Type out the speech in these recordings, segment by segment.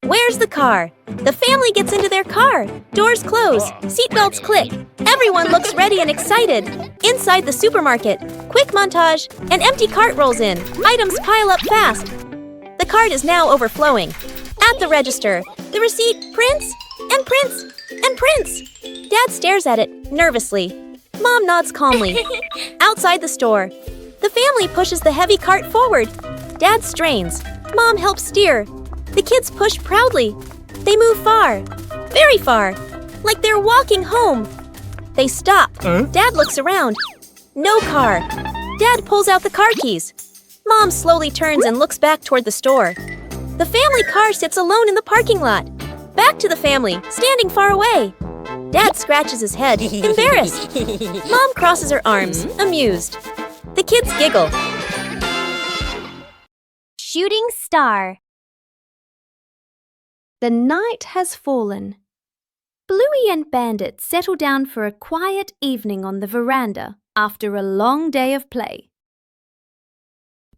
Where's the car? The family gets into their car. Doors close. Seatbelts click. Everyone looks ready and excited. Inside the supermarket, quick montage, an empty cart rolls in. Items pile up fast. The cart is now overflowing. At the register, the receipt prints and prints and prints. Dad stares at it nervously. Mom nods calmly. Outside the store, the family pushes the heavy cart forward. Dad strains. Mom helps steer. The kids push proudly. They move far, very far, like they're walking home. They stop. Dad looks around. No car. Dad pulls out the car keys. Mom slowly turns and looks back toward the store. The family car sits alone in the parking lot. Back to the family, standing far away. Dad scratches his head, embarrassed. Mom crosses her arms, amused. The kids giggle. Shooting star. The night has fallen. Bluey and Bandit settle down for a quiet evening on the veranda after a long day of play.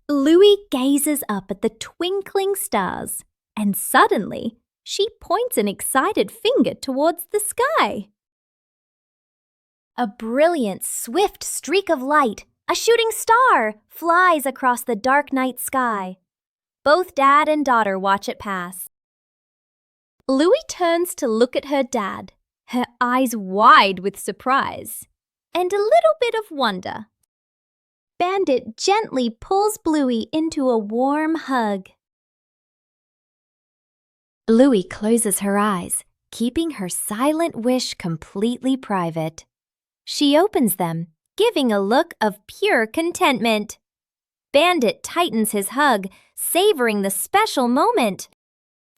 Bluey gazes up at the twinkling stars, and suddenly she points an excited finger towards the sky. A brilliant, swift streak of light, a shooting star, flies across the dark night sky. Both dad and daughter watch it pass. Bluey turns to look at her dad, her eyes wide with surprise and a little bit of wonder. Bandit gently pulls Bluey into a warm hug. Bluey closes her eyes, keeping her silent wish completely private. She opens them, giving a look of pure contentment. Bandit tightens his hug, savoring the special moment.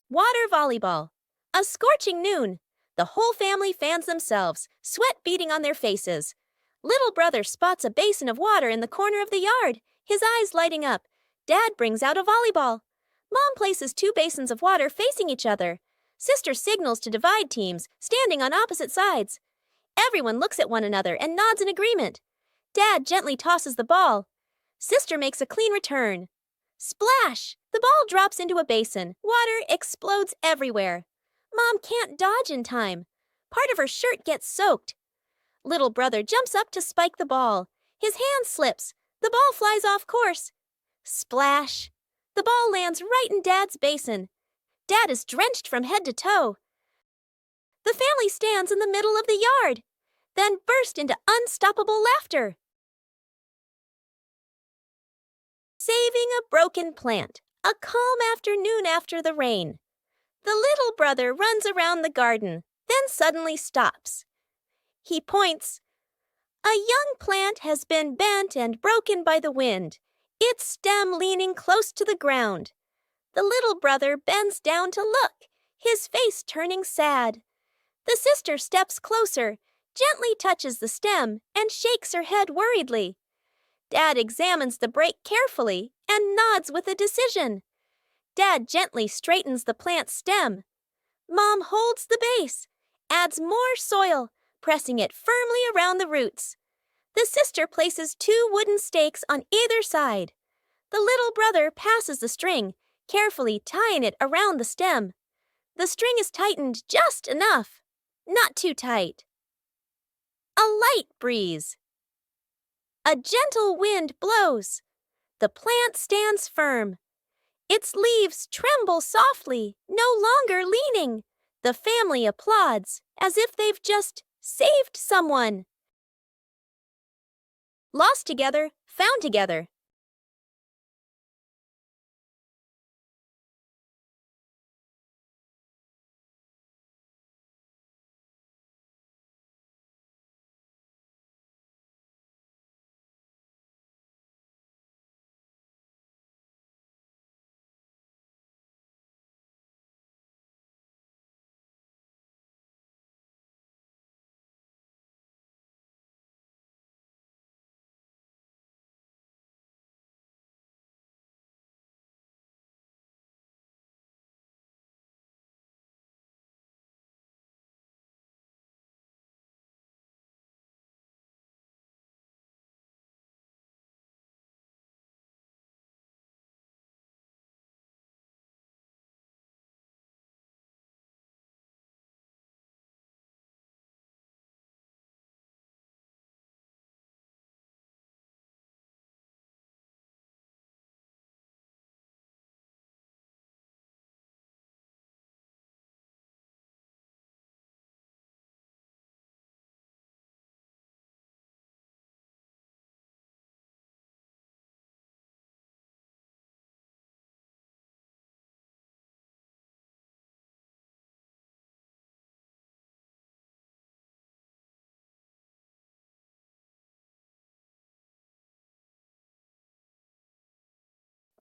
Water volleyball. A scorching noon. The whole family fans themselves, sweat beading on their faces. Little brother spots a basin of water in the corner of the yard, his eyes lighting up. Dad brings out a volleyball. Mom places 2 basins of water facing each other. Sister signals to divide teams, standing on opposite sides. Everyone looks at one another and nods in agreement. Dad gently tosses the ball. Sister makes a clean return. Splash! The ball drops into a basin. Water explodes everywhere. Mom can't dodge in time. Part of her shirt gets soaked. Little brother jumps up to spike the ball. His hand slips. The ball flies off course. Splash! The ball lands right in Dad's basin. Dad is drenched from head to toe. The family stands in the middle of the yard, then burst into unstoppable laughter. Saving a broken plant. A calm afternoon after the rain. The little brother runs around the garden, then suddenly stops. He points. A young plant has been bent and broken by the wind, its stem leaning close to the ground. The little brother bends down to look, his face turning sad. The sister steps closer, gently touches the stem, and shakes her head worriedly. Dad examines the break carefully and nods with a decision. Dad gently straightens the plant's stem. Mom holds the base, adds more soil, pressing it firmly around the roots. The sister places 2 wooden stakes on either side. The little brother passes the string, carefully tying it around the stem. The string is tightened just enough, not too tight. A light breeze. A gentle wind blows. The plant stands firm. Its leaves tremble softly, no longer leaning. The family applauds as if they've just saved someone. Lost together, found together.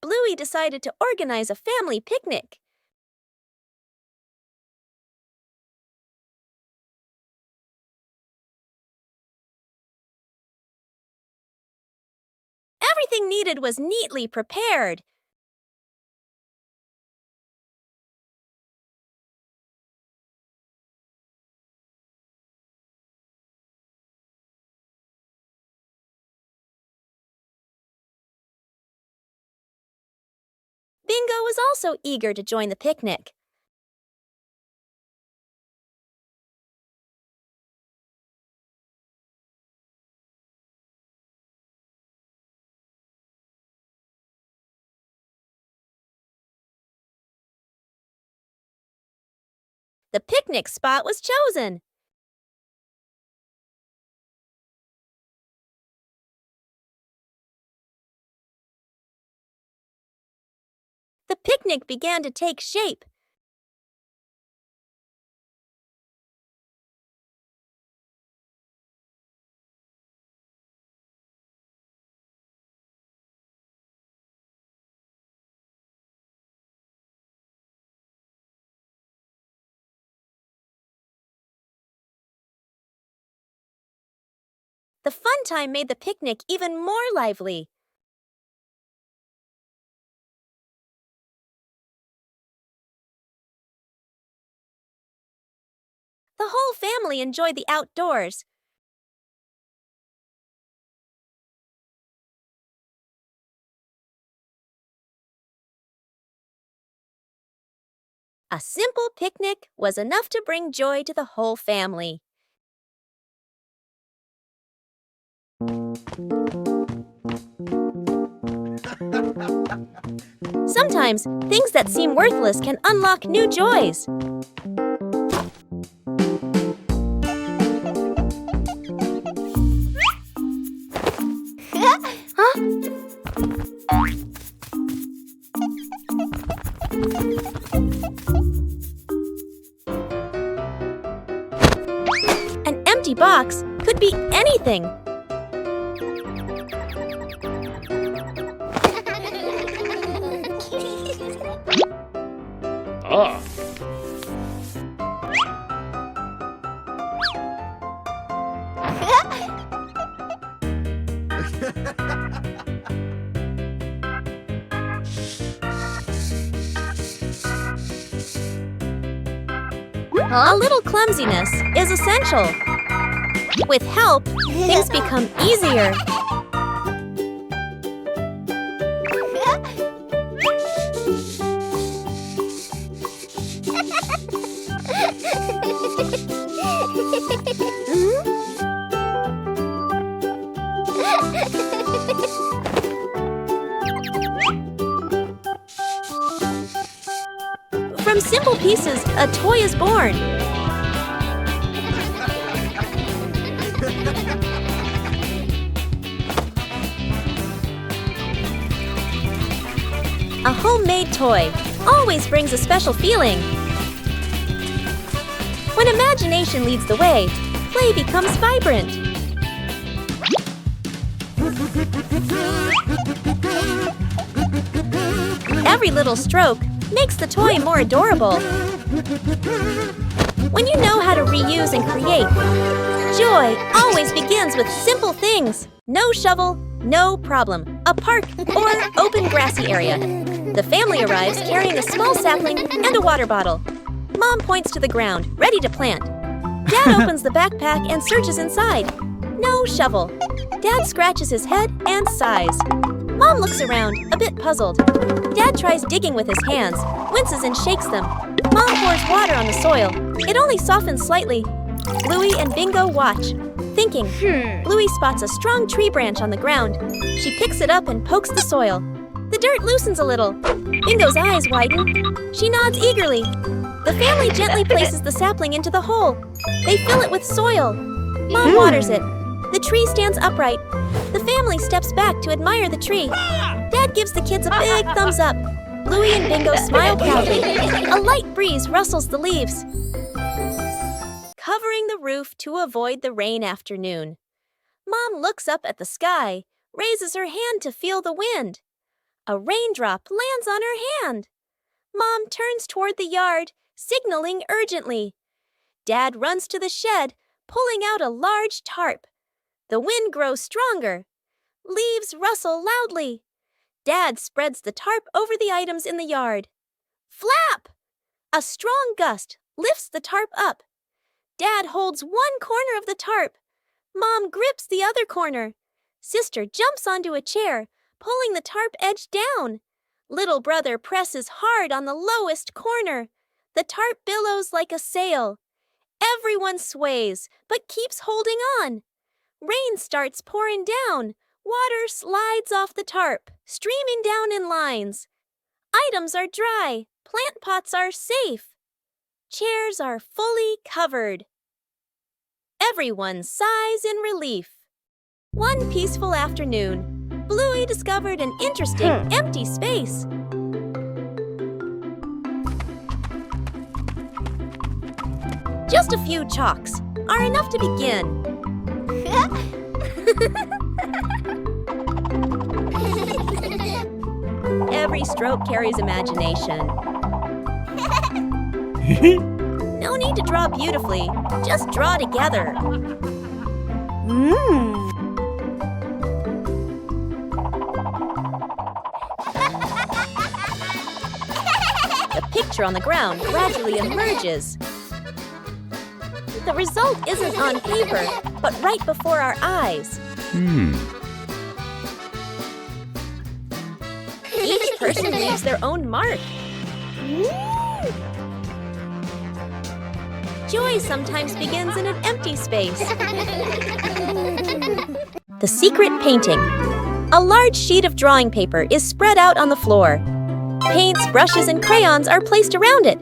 Bluey decided to organize a family picnic. Everything needed was neatly prepared. Bingo was also eager to join the picnic. The picnic spot was chosen. The picnic began to take shape. The fun time made the picnic even more lively. The whole family enjoyed the outdoors. A simple picnic was enough to bring joy to the whole family. Sometimes, things that seem worthless can unlock new joys. An empty box could be anything. Ah. A little clumsiness is essential. With help, things become easier. From simple pieces, a toy is born. A homemade toy always brings a special feeling. When imagination leads the way, play becomes vibrant. Every little stroke makes the toy more adorable. When you know how to reuse and create, joy always begins with simple things. No shovel, no problem. A park or open grassy area. The family arrives carrying a small sapling and a water bottle. Mom points to the ground, ready to plant. Dad opens the backpack and searches inside. No shovel. Dad scratches his head and sighs. Mom looks around, a bit puzzled. Dad tries digging with his hands, winces and shakes them. Mom pours water on the soil. It only softens slightly. Bluey and Bingo watch, thinking. Bluey spots a strong tree branch on the ground. She picks it up and pokes the soil. The dirt loosens a little. Bingo's eyes widen. She nods eagerly. The family gently places the sapling into the hole. They fill it with soil. Mom waters it. The tree stands upright. The family steps back to admire the tree. Dad gives the kids a big thumbs up. Bluey and Bingo smile proudly. A light breeze rustles the leaves, covering the roof to avoid the rain afternoon. Mom looks up at the sky, raises her hand to feel the wind. A raindrop lands on her hand. Mom turns toward the yard, signaling urgently. Dad runs to the shed, pulling out a large tarp. The wind grows stronger. Leaves rustle loudly. Dad spreads the tarp over the items in the yard. Flap! A strong gust lifts the tarp up. Dad holds one corner of the tarp. Mom grips the other corner. Sister jumps onto a chair, pulling the tarp edge down. Little brother presses hard on the lowest corner. The tarp billows like a sail. Everyone sways, but keeps holding on. Rain starts pouring down. Water slides off the tarp, streaming down in lines. Items are dry. Plant pots are safe. Chairs are fully covered. Everyone sighs in relief. One peaceful afternoon, Bluey discovered an interesting empty space. Just a few chalks are enough to begin. Every stroke carries imagination. No need to draw beautifully, just draw together. The picture on the ground gradually emerges. The result isn't on paper, but right before our eyes. Each person leaves their own mark. Joy sometimes begins in an empty space. The secret painting. A large sheet of drawing paper is spread out on the floor. Paints, brushes, and crayons are placed around it.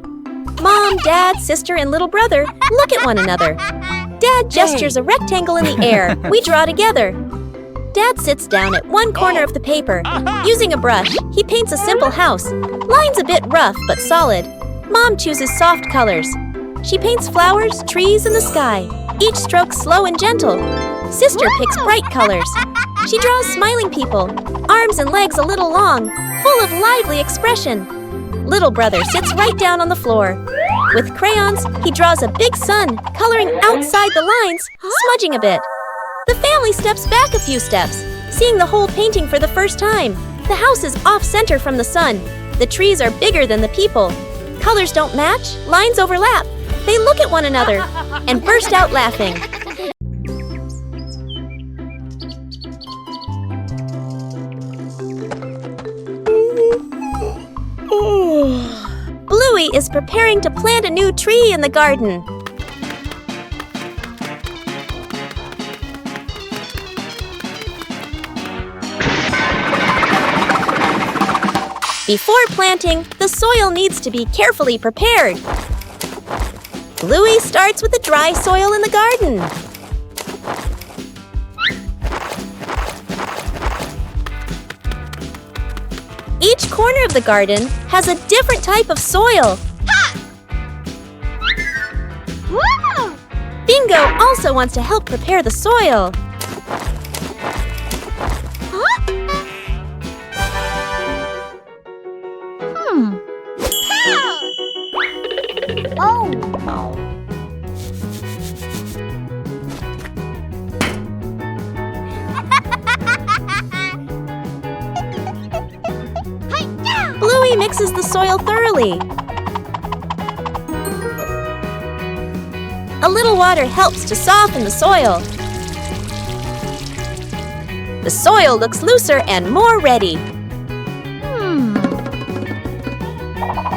Mom, Dad, sister, and little brother look at one another. Dad gestures a rectangle in the air. We draw together. Dad sits down at one corner of the paper. Using a brush, he paints a simple house. Lines a bit rough but solid. Mom chooses soft colors. She paints flowers, trees, and the sky. Each stroke slow and gentle. Sister picks bright colors. She draws smiling people, arms and legs a little long, full of lively expression. Little brother sits right down on the floor. With crayons, he draws a big sun, coloring outside the lines, smudging a bit. The family steps back a few steps, seeing the whole painting for the first time. The house is off-center from the sun. The trees are bigger than the people. Colors don't match, lines overlap. They look at one another and burst out laughing. Bluey is preparing to plant a new tree in the garden. Before planting, the soil needs to be carefully prepared. Bluey starts with the dry soil in the garden. Each corner of the garden has a different type of soil. Bingo also wants to help prepare the soil. Bluey mixes the soil thoroughly. A little water helps to soften the soil. The soil looks looser and more ready.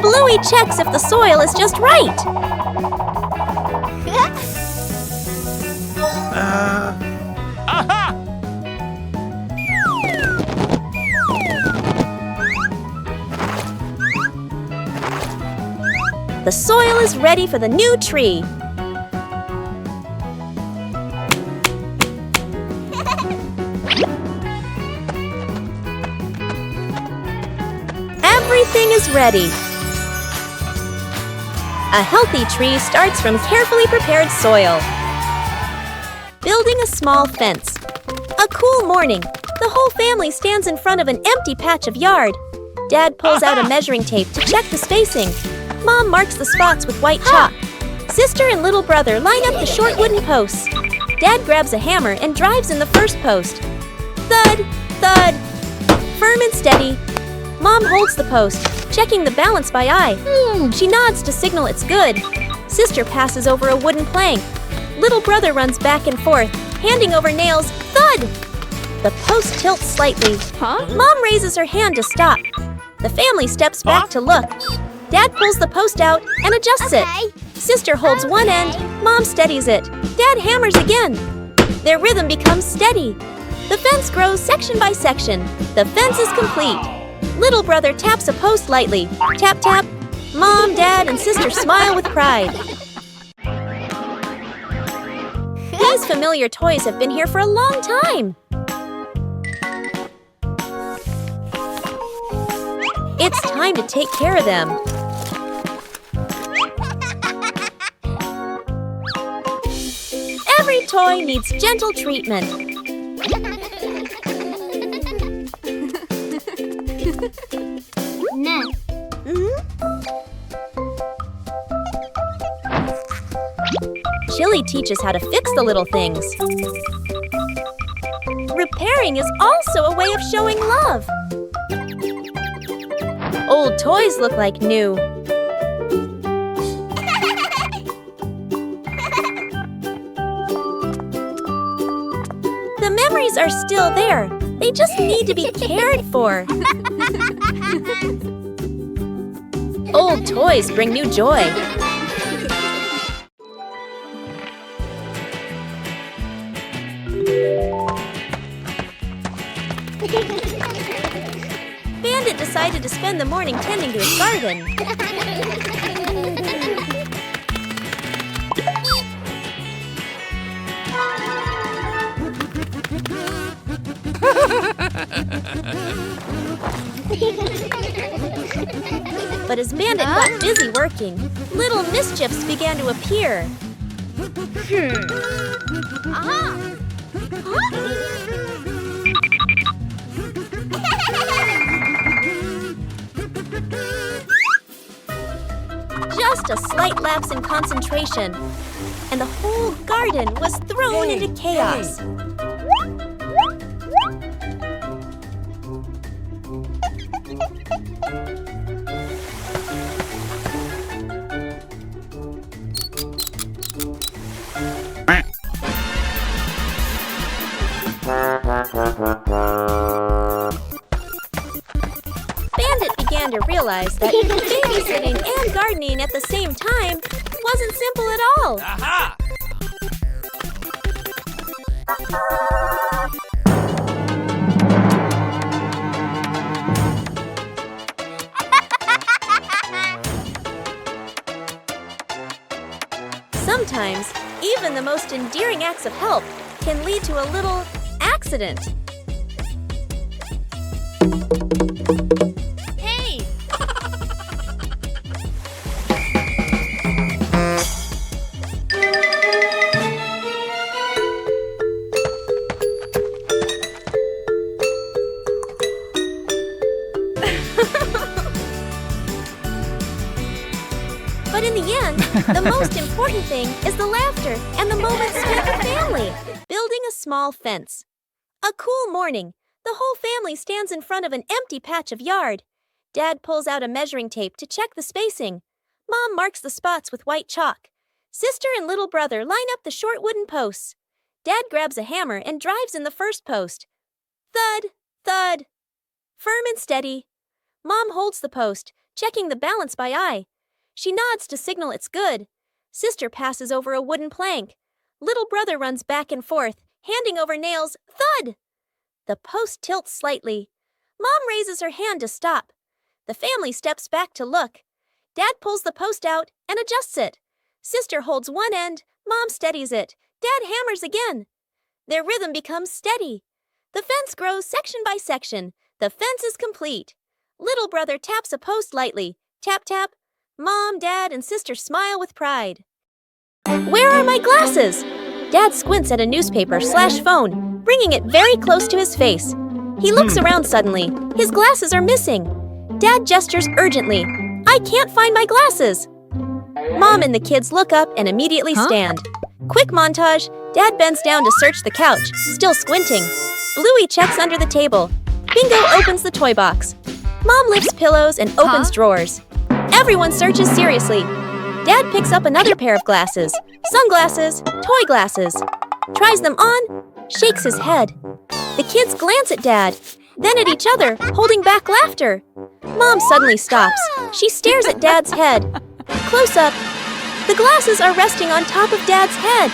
Bluey checks if the soil is just right. The soil is ready for the new tree. Everything is ready. A healthy tree starts from carefully prepared soil. Building a small fence. A cool morning. The whole family stands in front of an empty patch of yard. Dad pulls out a measuring tape to check the spacing. Mom marks the spots with white chalk. Sister and little brother line up the short wooden posts. Dad grabs a hammer and drives in the first post. Thud, thud. Firm and steady. Mom holds the post, checking the balance by eye. She nods to signal it's good. Sister passes over a wooden plank. Little brother runs back and forth, handing over nails. Thud! The post tilts slightly. Mom raises her hand to stop. The family steps back to look. Dad pulls the post out and adjusts it. Sister holds one end. Mom steadies it. Dad hammers again. Their rhythm becomes steady. The fence grows section by section. The fence is complete. Little brother taps a post lightly. Tap, tap. Mom, Dad, and Sister smile with pride. These familiar toys have been here for a long time. It's time to take care of them. Every toy needs gentle treatment. Chili teaches how to fix the little things. Repairing is also a way of showing love. Old toys look like new. The memories are still there. They just need to be cared for. Old toys bring new joy. Bandit decided to spend the morning tending to his garden. But as Bandit got busy working, little mischiefs began to appear. Just a slight lapse in concentration, and the whole garden was thrown into chaos. Bandit began to realize that babysitting and gardening at the same time wasn't simple at all. Aha! Sometimes, even the most endearing acts of help can lead to a little accident. Hey! But in the end, the most important thing is the laughter and the moments spent with family. Building a small fence. A cool morning, the whole family stands in front of an empty patch of yard. Dad pulls out a measuring tape to check the spacing. Mom marks the spots with white chalk. Sister and little brother line up the short wooden posts. Dad grabs a hammer and drives in the first post. Thud, thud. Firm and steady. Mom holds the post, checking the balance by eye. She nods to signal it's good. Sister passes over a wooden plank. Little brother runs back and forth, handing over nails. Thud! The post tilts slightly. Mom raises her hand to stop. The family steps back to look. Dad pulls the post out and adjusts it. Sister holds one end. Mom steadies it. Dad hammers again. Their rhythm becomes steady. The fence grows section by section. The fence is complete. Little brother taps a post lightly. Tap, tap. Mom, Dad, and Sister smile with pride. Where are my glasses? Dad squints at a newspaper/phone, bringing it very close to his face. He looks around suddenly. His glasses are missing. Dad gestures urgently. I can't find my glasses. Mom and the kids look up and immediately stand. Quick montage. Dad bends down to search the couch, still squinting. Bluey checks under the table. Bingo opens the toy box. Mom lifts pillows and opens drawers. Everyone searches seriously. Dad picks up another pair of glasses. Sunglasses, toy glasses. Tries them on, shakes his head. The kids glance at Dad, then at each other, holding back laughter. Mom suddenly stops. She stares at Dad's head. Close up. The glasses are resting on top of Dad's head.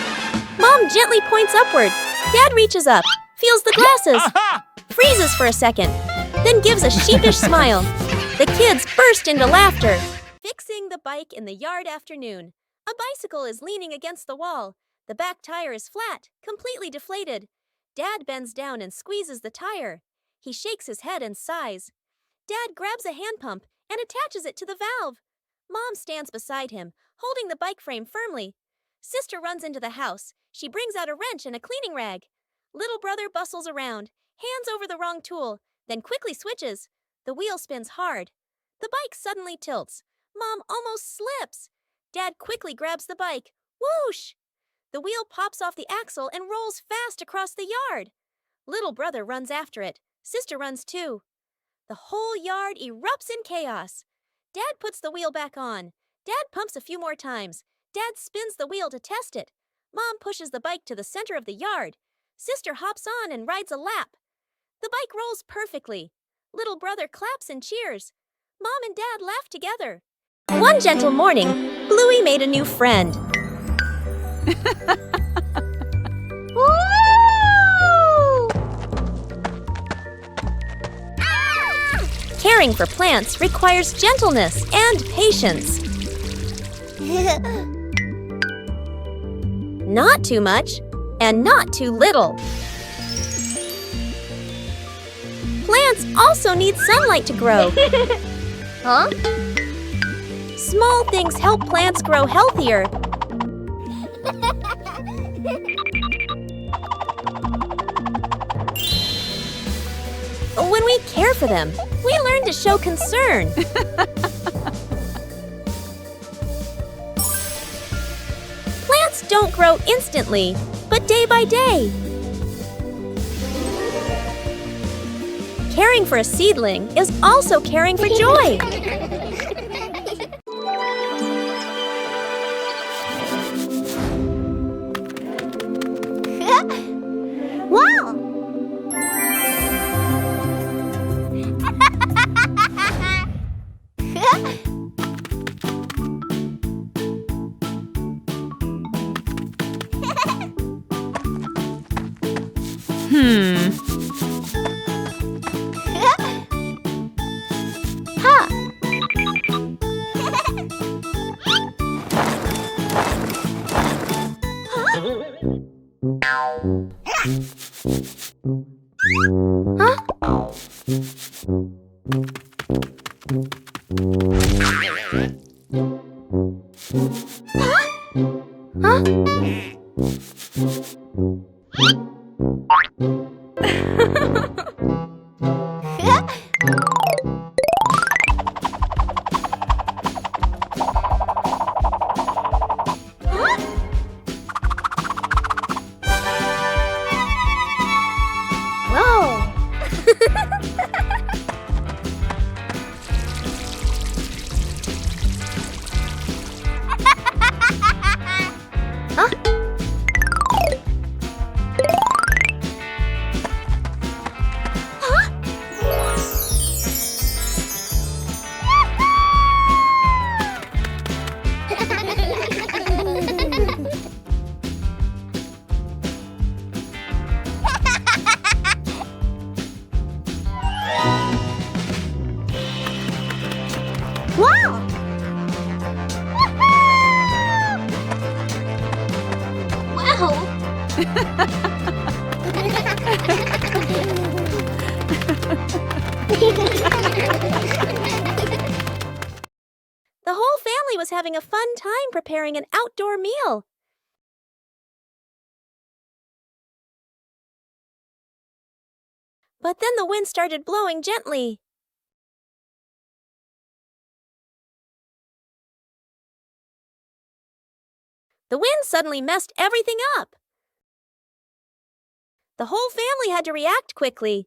Mom gently points upward. Dad reaches up, feels the glasses, freezes for a second, then gives a sheepish smile. The kids burst into laughter. Fixing the bike in the yard afternoon. A bicycle is leaning against the wall. The back tire is flat, completely deflated. Dad bends down and squeezes the tire. He shakes his head and sighs. Dad grabs a hand pump and attaches it to the valve. Mom stands beside him, holding the bike frame firmly. Sister runs into the house. She brings out a wrench and a cleaning rag. Little brother bustles around, hands over the wrong tool, then quickly switches. The wheel spins hard. The bike suddenly tilts. Mom almost slips. Dad quickly grabs the bike. Whoosh! The wheel pops off the axle and rolls fast across the yard. Little brother runs after it. Sister runs too. The whole yard erupts in chaos. Dad puts the wheel back on. Dad pumps a few more times. Dad spins the wheel to test it. Mom pushes the bike to the center of the yard. Sister hops on and rides a lap. The bike rolls perfectly. Little brother claps and cheers. Mom and Dad laugh together. One gentle morning, Bluey made a new friend. Caring for plants requires gentleness and patience. Not too much and not too little. Plants also need sunlight to grow. Small things help plants grow healthier. When we care for them, we learn to show concern. Plants don't grow instantly, but day by day. Caring for a seedling is also caring for joy. Wow! The whole family was having a fun time preparing an outdoor meal. But then the wind started blowing gently. The wind suddenly messed everything up. The whole family had to react quickly.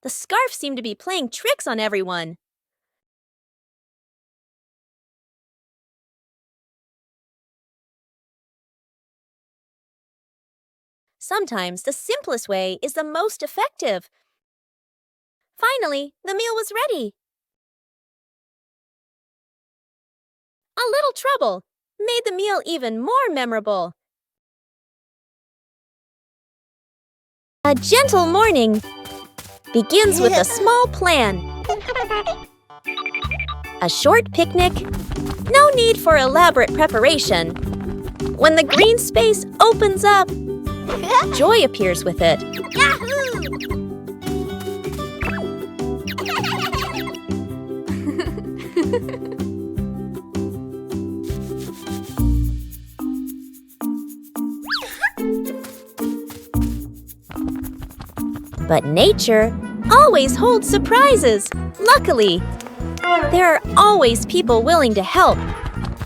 The scarf seemed to be playing tricks on everyone. Sometimes the simplest way is the most effective. Finally, the meal was ready. A little trouble made the meal even more memorable. A gentle morning begins with a small plan. A short picnic, no need for elaborate preparation. When the green space opens up, joy appears with it. But nature always holds surprises. Luckily, there are always people willing to help.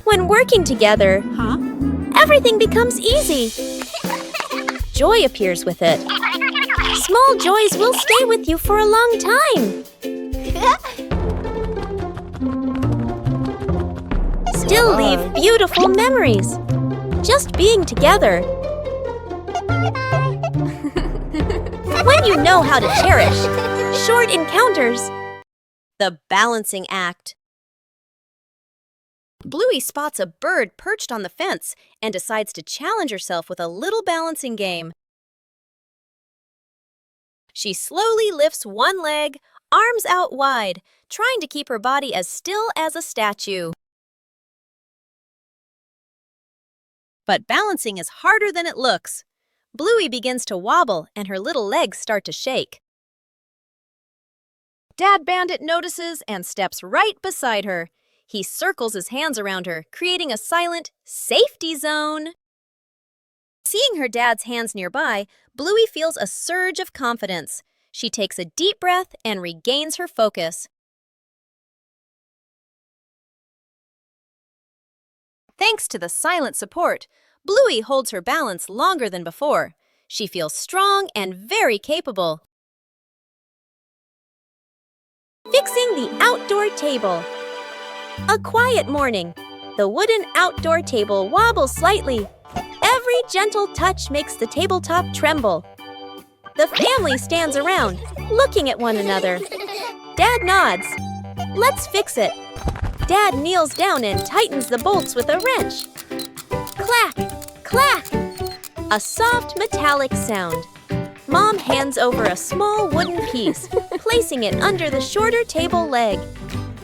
When working together, everything becomes easy. Joy appears with it. Small joys will stay with you for a long time. Still leave beautiful memories. Just being together. When you know how to cherish short encounters. The balancing act. Bluey spots a bird perched on the fence and decides to challenge herself with a little balancing game. She slowly lifts one leg, arms out wide, trying to keep her body as still as a statue. But balancing is harder than it looks. Bluey begins to wobble and her little legs start to shake. Dad Bandit notices and steps right beside her. He circles his hands around her, creating a silent safety zone. Seeing her dad's hands nearby, Bluey feels a surge of confidence. She takes a deep breath and regains her focus. Thanks to the silent support, Bluey holds her balance longer than before. She feels strong and very capable. Fixing the outdoor table. A quiet morning. The wooden outdoor table wobbles slightly. Every gentle touch makes the tabletop tremble. The family stands around, looking at one another. Dad nods. Let's fix it. Dad kneels down and tightens the bolts with a wrench. Clack! Clack! A soft metallic sound. Mom hands over a small wooden piece, placing it under the shorter table leg.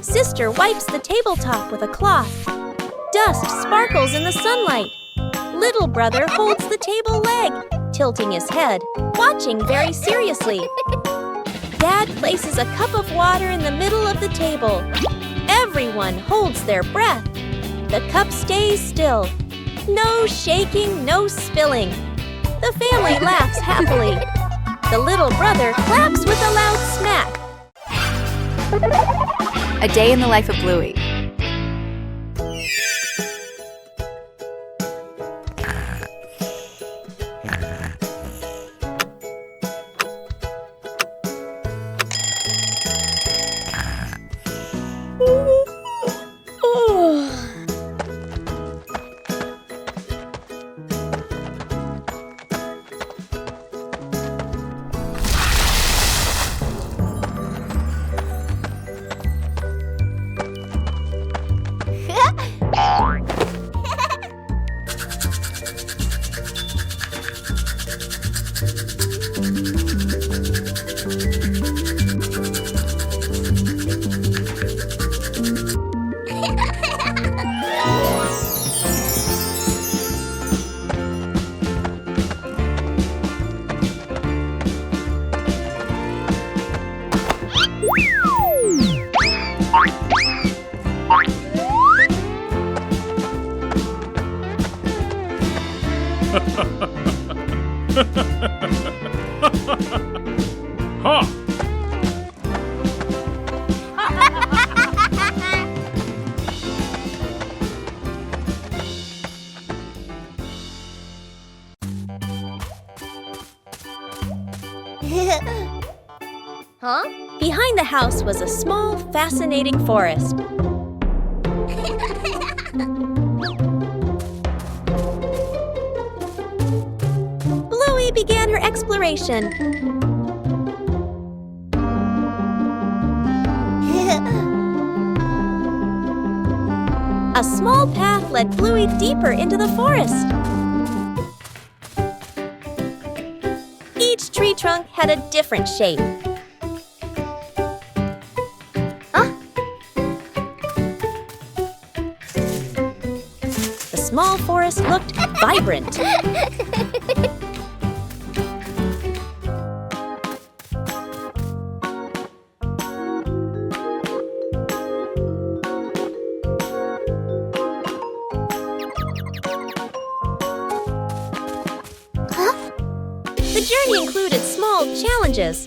Sister wipes the tabletop with a cloth. Dust sparkles in the sunlight. Little brother holds the table leg, tilting his head, watching very seriously. Dad places a cup of water in the middle of the table. Everyone holds their breath. The cup stays still. No shaking, no spilling. The family laughs happily. The little brother claps with a loud smack. A day in the life of Bluey. Behind the house was a small, fascinating forest. Bluey began her exploration. A small path led Bluey deeper into the forest. Each tree trunk had a different shape. The small forest looked vibrant. The journey included small challenges.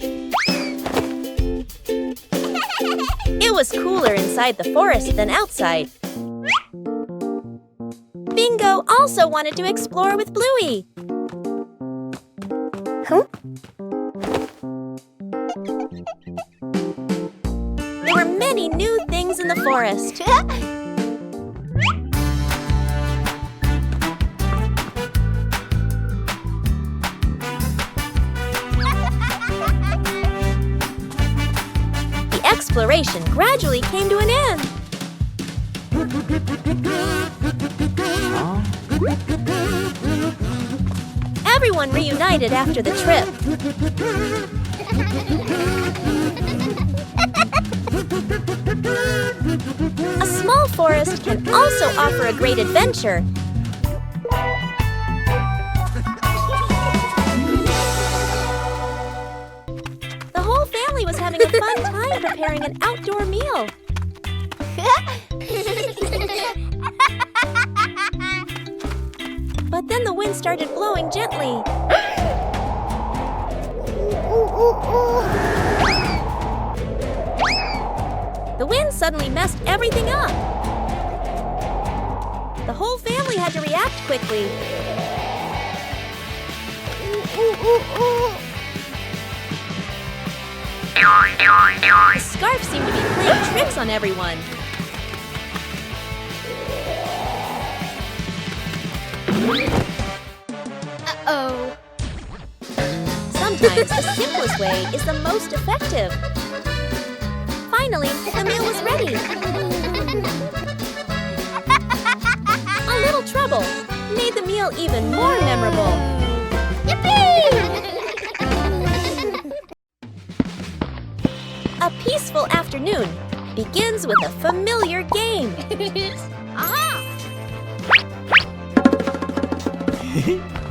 It was cooler inside the forest than outside. Bingo also wanted to explore with Bluey. There were many new things in the forest. The exploration gradually came to an end. Everyone reunited after the trip. A small forest can also offer a great adventure. The whole family was having a fun time preparing an outdoor meal. But then the wind started blowing gently. The wind suddenly messed everything up. The whole family had to react quickly. The scarf seemed to be playing tricks on everyone. Uh-oh. Sometimes the simplest way is the most effective. Finally, the meal was ready. A little trouble made the meal even more memorable. Yippee! A peaceful afternoon begins with a familiar game. Aha!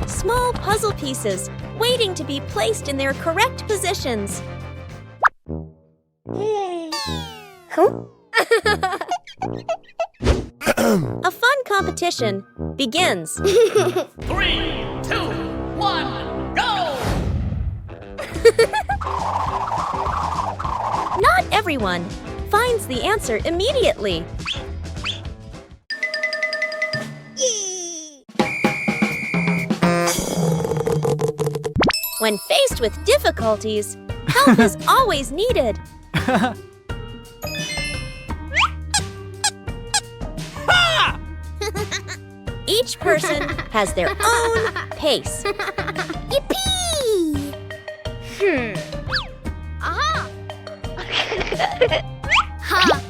Small puzzle pieces waiting to be placed in their correct positions. A fun competition begins. 3, 2, 1, go! Not everyone finds the answer immediately. When faced with difficulties, help is always needed. Each person has their own pace. Yippee! Aha! Ha!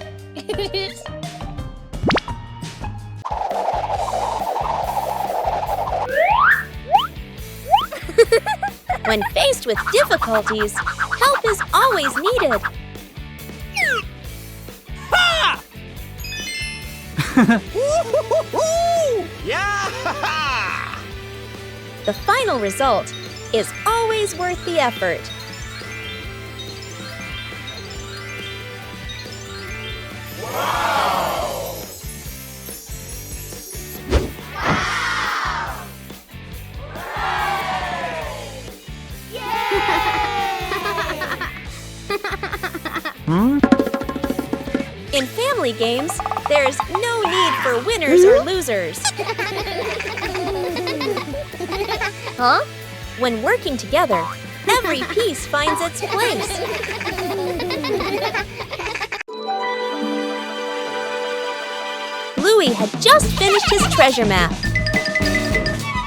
When faced with difficulties, help is always needed. Yeah! The final result is always worth the effort. In family games, there's no need for winners or losers. Huh? When working together, every piece finds its place. Bluey had just finished his treasure map.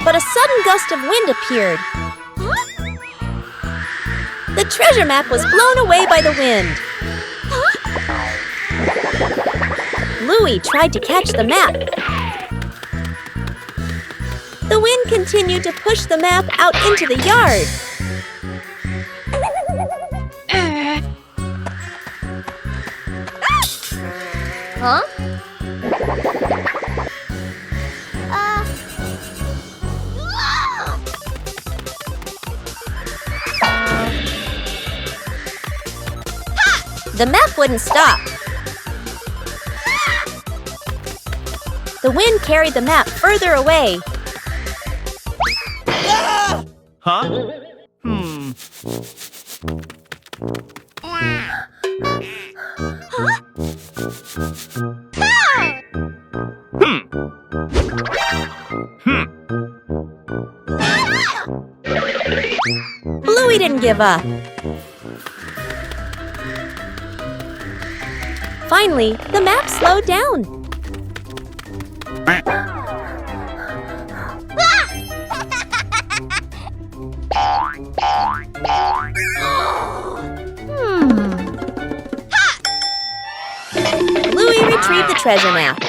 But a sudden gust of wind appeared. The treasure map was blown away by the wind. Bluey tried to catch the map. The wind continued to push the map out into the yard. Huh? The map wouldn't stop. The wind carried the map further away. Huh? Bluey didn't give up. Finally, the map slowed down. Bluey retrieved the treasure map.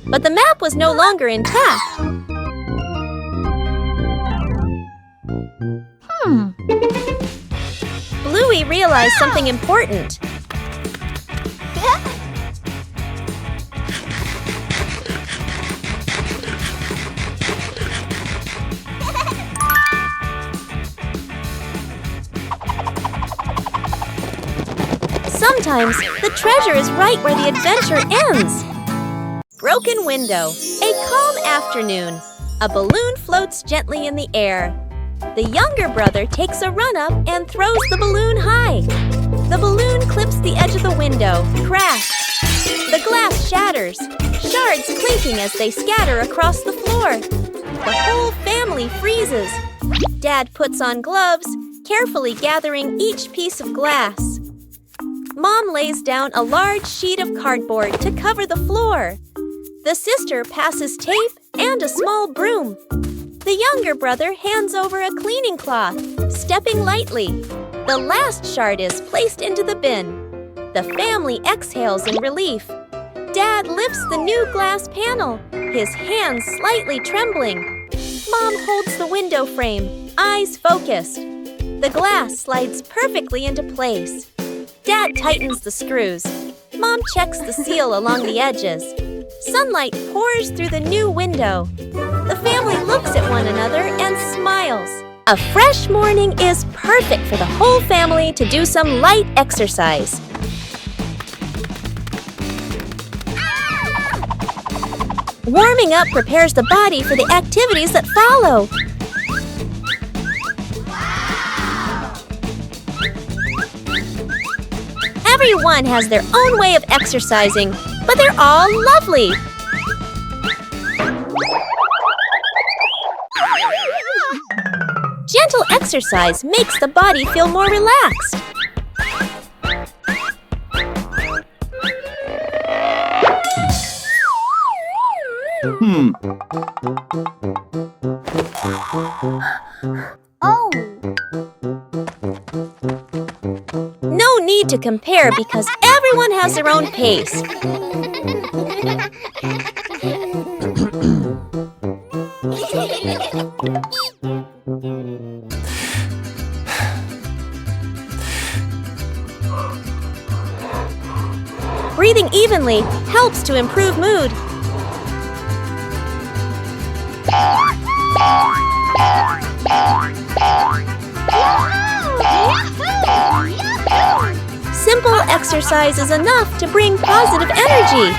But the map was no longer intact. Bluey realized something important. Sometimes the treasure is right where the adventure ends. Broken window. A calm afternoon. A balloon floats gently in the air. The younger brother takes a run-up and throws the balloon high. The balloon clips the edge of the window. Crash! The glass shatters, shards clinking as they scatter across the floor. The whole family freezes. Dad puts on gloves, carefully gathering each piece of glass. Mom lays down a large sheet of cardboard to cover the floor. The sister passes tape and a small broom. The younger brother hands over a cleaning cloth, stepping lightly. The last shard is placed into the bin. The family exhales in relief. Dad lifts the new glass panel, his hands slightly trembling. Mom holds the window frame, eyes focused. The glass slides perfectly into place. Dad tightens the screws. Mom checks the seal along the edges. Sunlight pours through the new window. The family looks at one another and smiles. A fresh morning is perfect for the whole family to do some light exercise. Warming up prepares the body for the activities that follow. Everyone has their own way of exercising, but they're all lovely. Gentle exercise makes the body feel more relaxed. Oh! No need to compare because everyone has their own pace. Breathing evenly helps to improve mood. Simple exercise is enough to bring positive energy.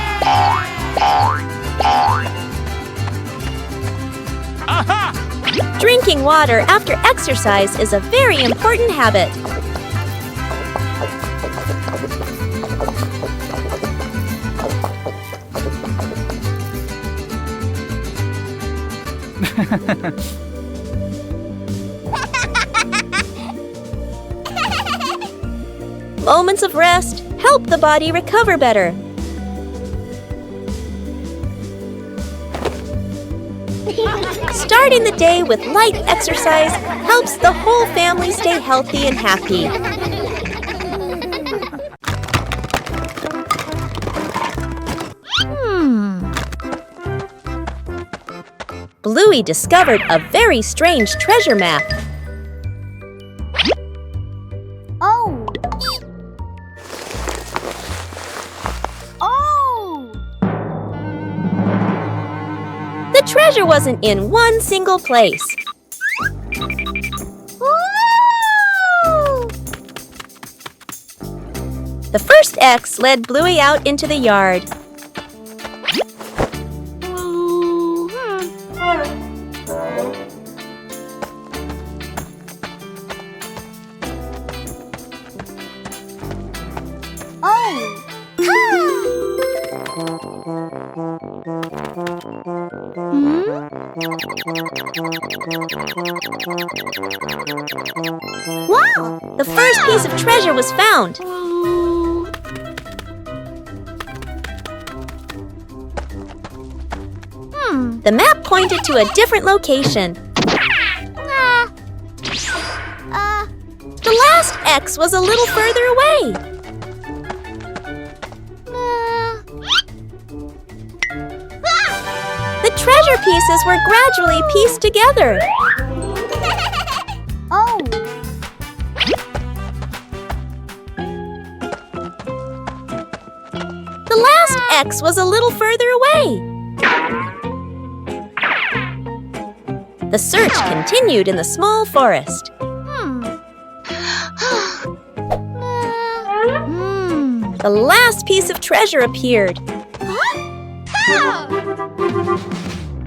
Drinking water after exercise is a very important habit. Moments of rest help the body recover better. Starting the day with light exercise helps the whole family stay healthy and happy. Bluey discovered a very strange treasure map. Oh! Oh! The treasure wasn't in one single place. Woo! The first X led Bluey out into the yard. Wow! The first piece of treasure was found. The map pointed to a different location. The last X was a little further away. The treasure pieces were gradually pieced together. Oh! The last X was a little further away. The search continued in the small forest. The last piece of treasure appeared.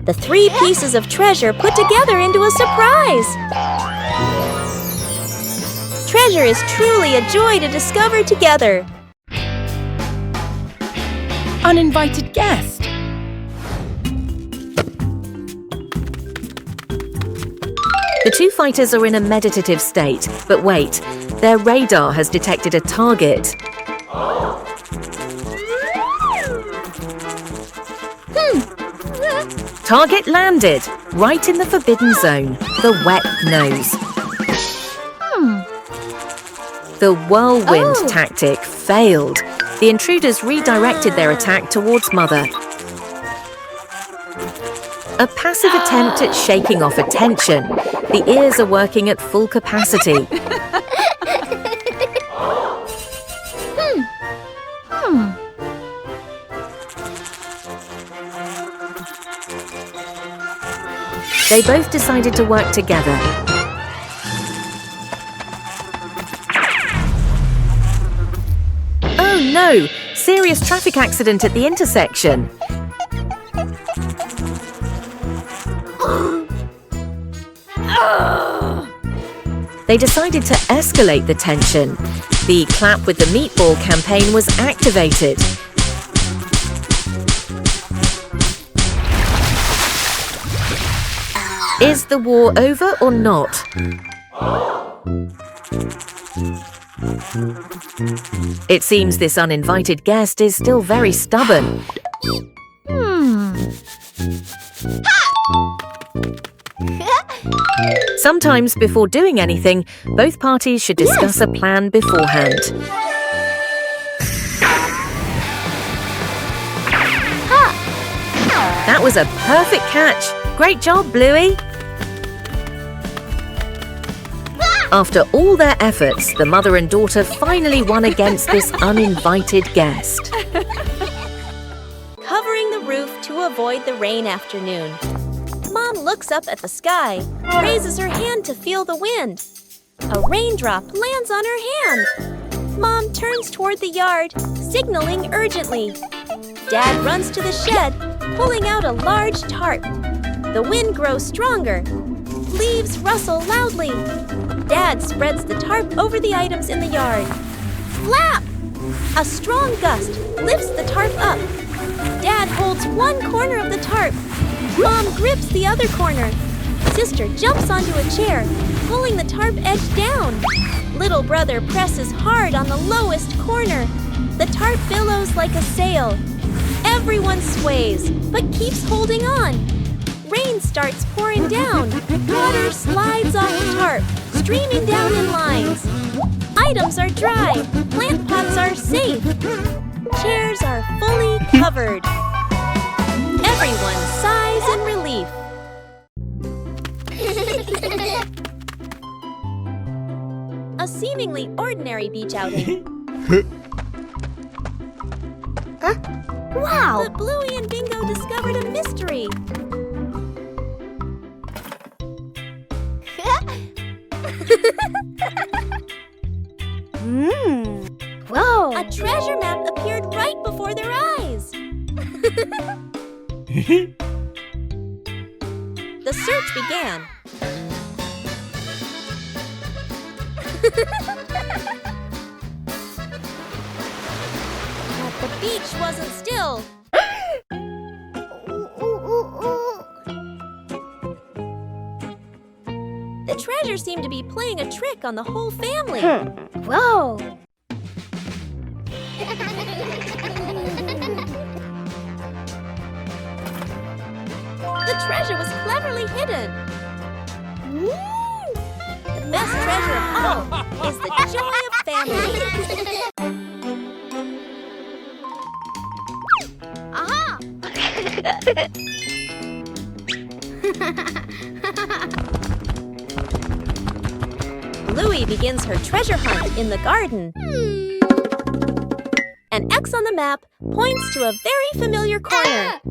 The three pieces of treasure put together into a surprise. Treasure is truly a joy to discover together. Uninvited guest. The two fighters are in a meditative state, but wait, their radar has detected a target. Target landed, right in the forbidden zone, the wet nose. The whirlwind tactic failed. The intruders redirected their attack towards Mother. A passive attempt at shaking off attention. The ears are working at full capacity. They both decided to work together. Oh no! Serious traffic accident at the intersection. They decided to escalate the tension. The clap with the meatball campaign was activated. Is the war over or not? It seems this uninvited guest is still very stubborn. Sometimes, before doing anything, both parties should discuss a plan beforehand. That was a perfect catch. Great job, Bluey. After all their efforts, the mother and daughter finally won against this uninvited guest. Covering the roof to avoid the rain afternoon. Mom looks up at the sky, raises her hand to feel the wind. A raindrop lands on her hand. Mom turns toward the yard, signaling urgently. Dad runs to the shed, pulling out a large tarp. The wind grows stronger. Leaves rustle loudly. Dad spreads the tarp over the items in the yard. Flap! A strong gust lifts the tarp up. Dad holds one corner of the tarp. Mom grips the other corner. Sister jumps onto a chair, pulling the tarp edge down. Little brother presses hard on the lowest corner. The tarp billows like a sail. Everyone sways, but keeps holding on. Rain starts pouring down. Water slides off the tarp, streaming down in lines. Items are dry. Plant pots are safe. Chairs are fully covered. Everyone sighs in relief. A seemingly ordinary beach outing. Wow! But Bluey and Bingo discovered a mystery. Whoa! A treasure map appeared right before their eyes. The search began. But the beach wasn't still. The treasure seemed to be playing a trick on the whole family. Whoa! The treasure was cleverly hidden. The best treasure of all is the joy of family. Aha! Bluey begins her treasure hunt in the garden. An X on the map points to a very familiar corner.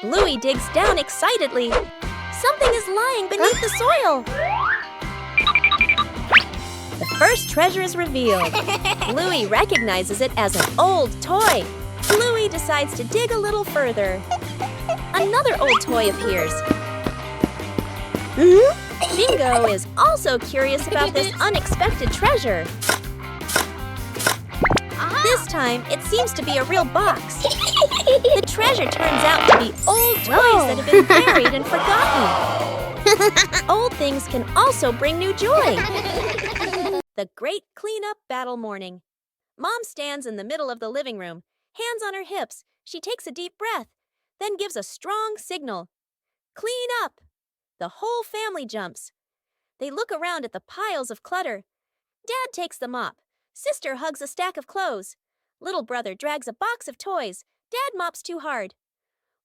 Bluey digs down excitedly. Something is lying beneath the soil. The first treasure is revealed. Bluey recognizes it as an old toy. Bluey decides to dig a little further. Another old toy appears. Bingo is also curious about this unexpected treasure. This time, it seems to be a real box. The treasure turns out to be old toys that have been buried and forgotten. Old things can also bring new joy. The great cleanup battle morning. Mom stands in the middle of the living room, hands on her hips. She takes a deep breath, then gives a strong signal. Clean up! The whole family jumps. They look around at the piles of clutter. Dad takes the mop. Sister hugs a stack of clothes. Little brother drags a box of toys. Dad mops too hard.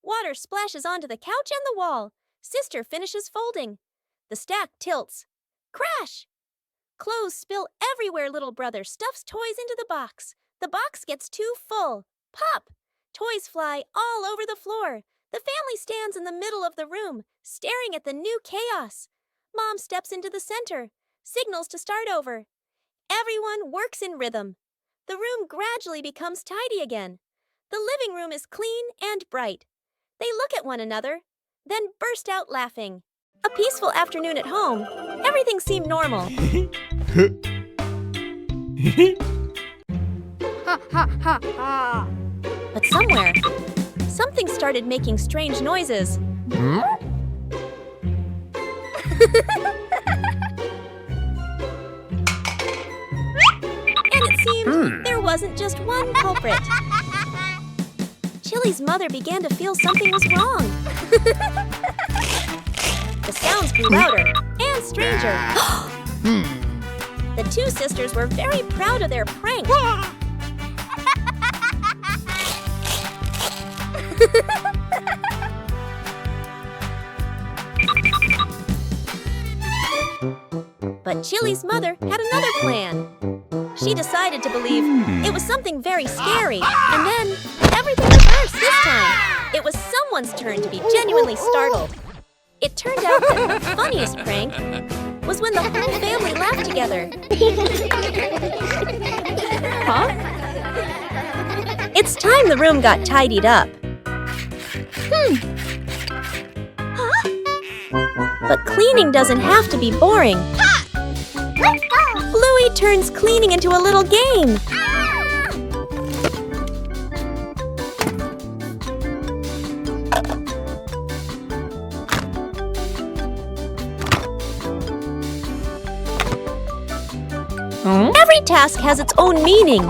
Water splashes onto the couch and the wall. Sister finishes folding. The stack tilts. Crash! Clothes spill everywhere. Little brother stuffs toys into the box. The box gets too full. Pop! Toys fly all over the floor. The family stands in the middle of the room, staring at the new chaos. Mom steps into the center, signals to start over. Everyone works in rhythm. The room gradually becomes tidy again. The living room is clean and bright. They look at one another, then burst out laughing. A peaceful afternoon at home. Everything seemed normal. But somewhere, something started making strange noises. And it seemed there wasn't just one culprit. Chili's mother began to feel something was wrong. The sounds grew louder and stranger. The two sisters were very proud of their prank. But Chili's mother had another plan. She decided to believe it was something very scary, and then everything reversed this time. It was someone's turn to be genuinely startled. It turned out that the funniest prank was when the whole family laughed together. Huh? It's time the room got tidied up. But cleaning doesn't have to be boring. Bluey turns cleaning into a little game. Every task has its own meaning.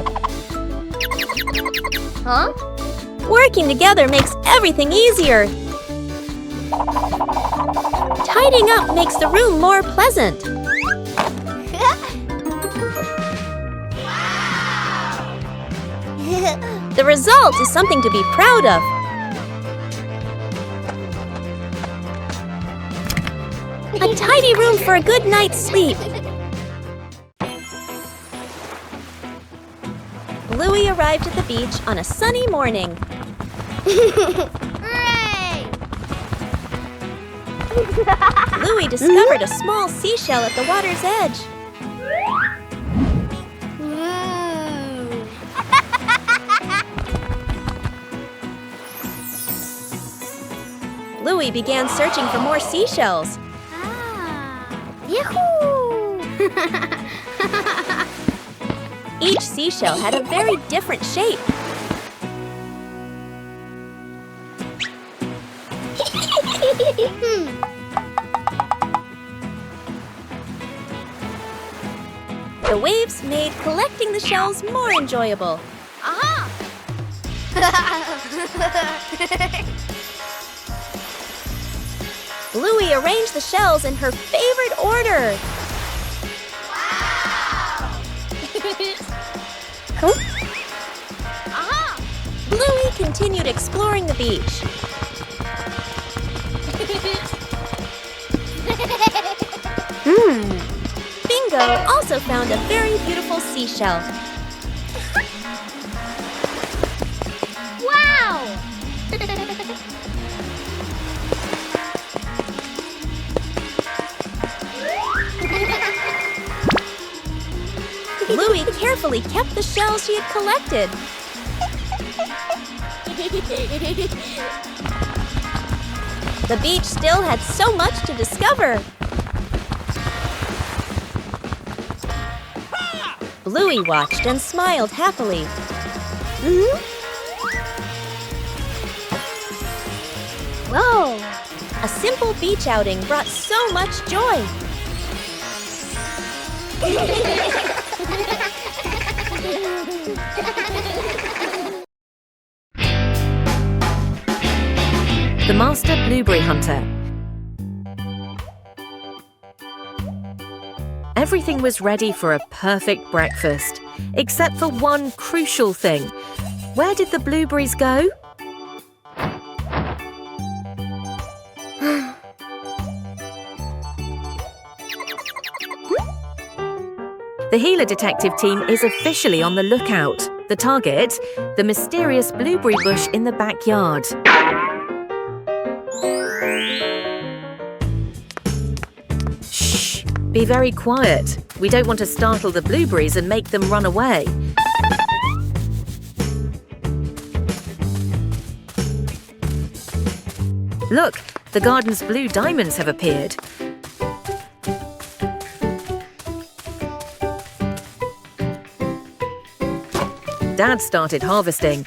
Huh? Working together makes everything easier. Tidying up makes the room more pleasant. The result is something to be proud of. A tidy room for a good night's sleep. Bluey arrived at the beach on a sunny morning. Hooray! Bluey discovered a small seashell at the water's edge. Bluey began searching for more seashells. Yahoo! Each seashell had a very different shape. The waves made collecting the shells more enjoyable. Aha! Bluey arranged the shells in her favorite order. Aha! Bluey continued exploring the beach. Bingo also found a very beautiful seashell. Wow! Bluey carefully kept the shells she had collected. The beach still had so much to discover. Bluey watched and smiled happily. Whoa! A simple beach outing brought so much joy. The Master Blueberry Hunter. Everything was ready for a perfect breakfast, except for one crucial thing. Where did the blueberries go? The Healer Detective team is officially on the lookout. The target, the mysterious blueberry bush in the backyard. Shh! Be very quiet. We don't want to startle the blueberries and make them run away. Look, the garden's blue diamonds have appeared. Dad started harvesting.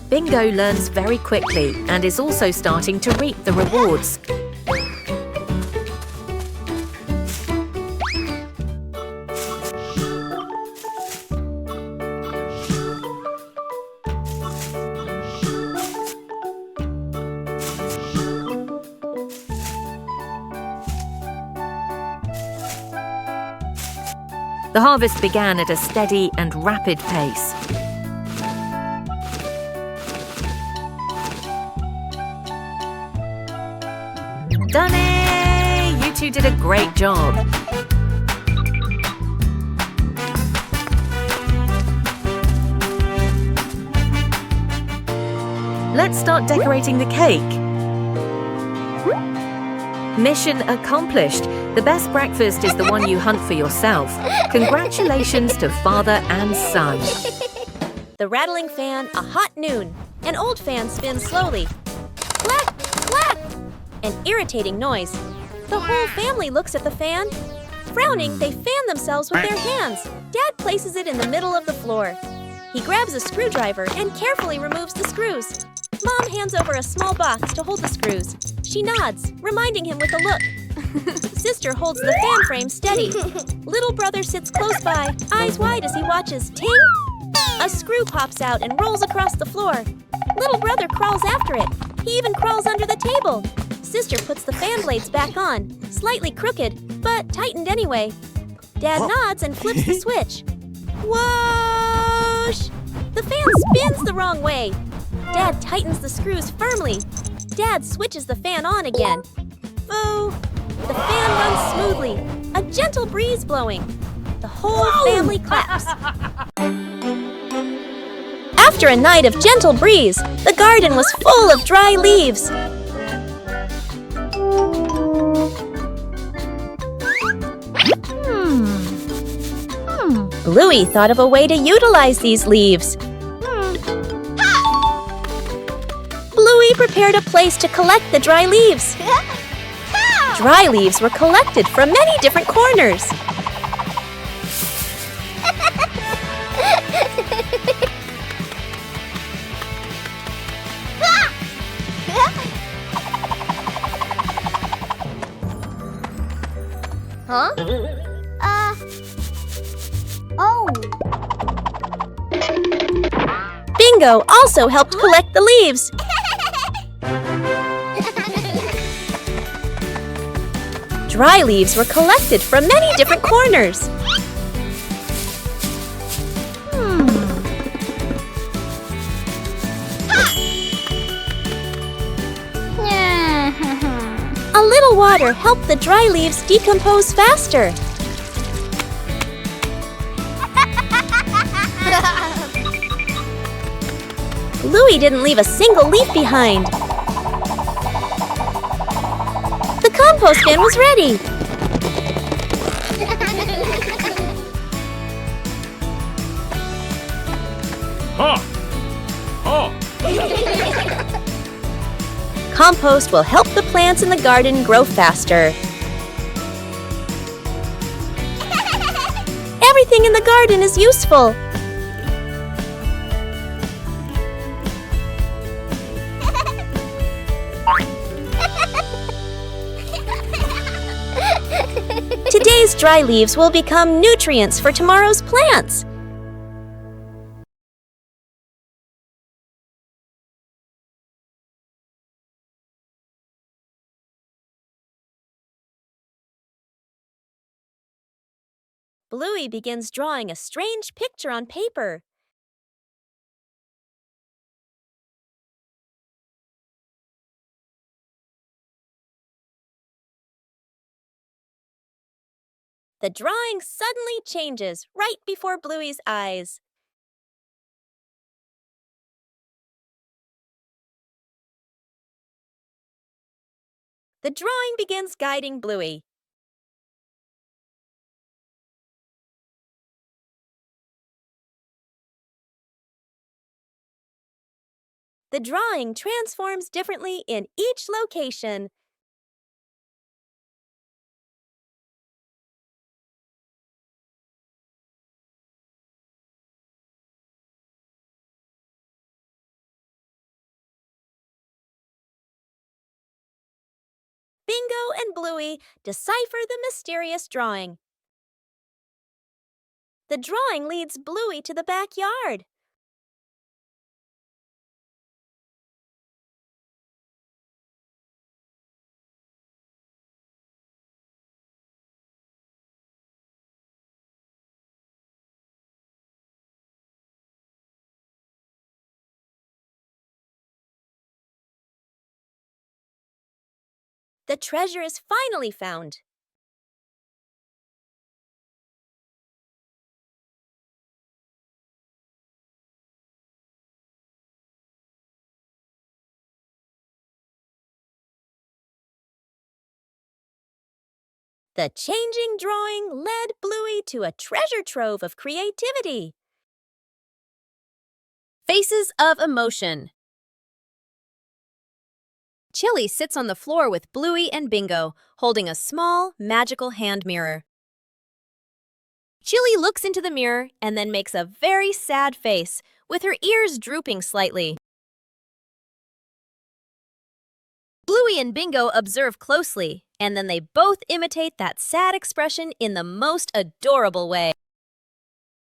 Bingo learns very quickly and is also starting to reap the rewards. The harvest began at a steady and rapid pace. Done it! You two did a great job. Let's start decorating the cake. Mission accomplished. The best breakfast is the one you hunt for yourself. Congratulations to father and son. The rattling fan, a hot noon. An old fan spins slowly. Clack, clack! An irritating noise. The whole family looks at the fan. Frowning, they fan themselves with their hands. Dad places it in the middle of the floor. He grabs a screwdriver and carefully removes the screws. Mom hands over a small box to hold the screws. She nods, reminding him with a look. Sister holds the fan frame steady. Little brother sits close by, eyes wide as he watches. Ting! A screw pops out and rolls across the floor. Little brother crawls after it. He even crawls under the table. Sister puts the fan blades back on, slightly crooked, but tightened anyway. Dad nods and flips the switch. Whoosh! The fan spins the wrong way. Dad tightens the screws firmly. Dad switches the fan on again. Boo! The fan runs smoothly, a gentle breeze blowing. The whole family claps. After a night of gentle breeze, the garden was full of dry leaves. Bluey thought of a way to utilize these leaves. Bluey prepared a place to collect the dry leaves. Dry leaves were collected from many different corners. Huh? Oh. Bingo also helped collect the leaves. Dry leaves were collected from many different corners. A little water helped the dry leaves decompose faster. Bluey didn't leave a single leaf behind. The compost bin was ready. Compost will help the plants in the garden grow faster. Everything in the garden is useful. Today's dry leaves will become nutrients for tomorrow's plants. Bluey begins drawing a strange picture on paper. The drawing suddenly changes right before Bluey's eyes. The drawing begins guiding Bluey. The drawing transforms differently in each location. Bingo and Bluey decipher the mysterious drawing. The drawing leads Bluey to the backyard. The treasure is finally found. The changing drawing led Bluey to a treasure trove of creativity. Faces of emotion. Chili sits on the floor with Bluey and Bingo, holding a small, magical hand mirror. Chili looks into the mirror and then makes a very sad face, with her ears drooping slightly. Bluey and Bingo observe closely, and then they both imitate that sad expression in the most adorable way.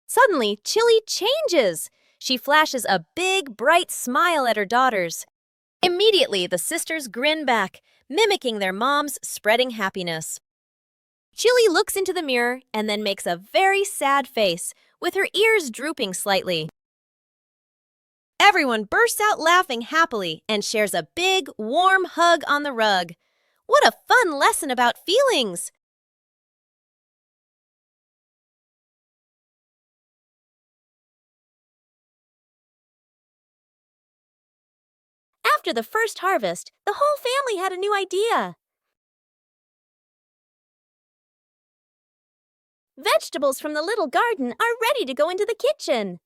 Suddenly, Chili changes. She flashes a big, bright smile at her daughters. Immediately, the sisters grin back, mimicking their mom's spreading happiness. Chili looks into the mirror and then makes a very sad face, with her ears drooping slightly. Everyone bursts out laughing happily and shares a big, warm hug on the rug. What a fun lesson about feelings! After the first harvest, the whole family had a new idea. Vegetables from the little garden are ready to go into the kitchen.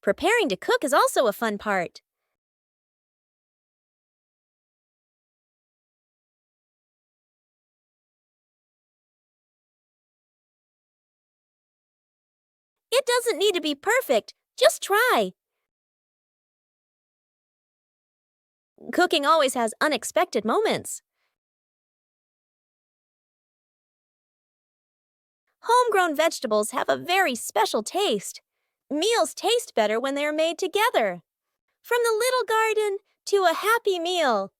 Preparing to cook is also a fun part. It doesn't need to be perfect, just try. Cooking always has unexpected moments. Homegrown vegetables have a very special taste. Meals taste better when they are made together. From the little garden to a happy meal,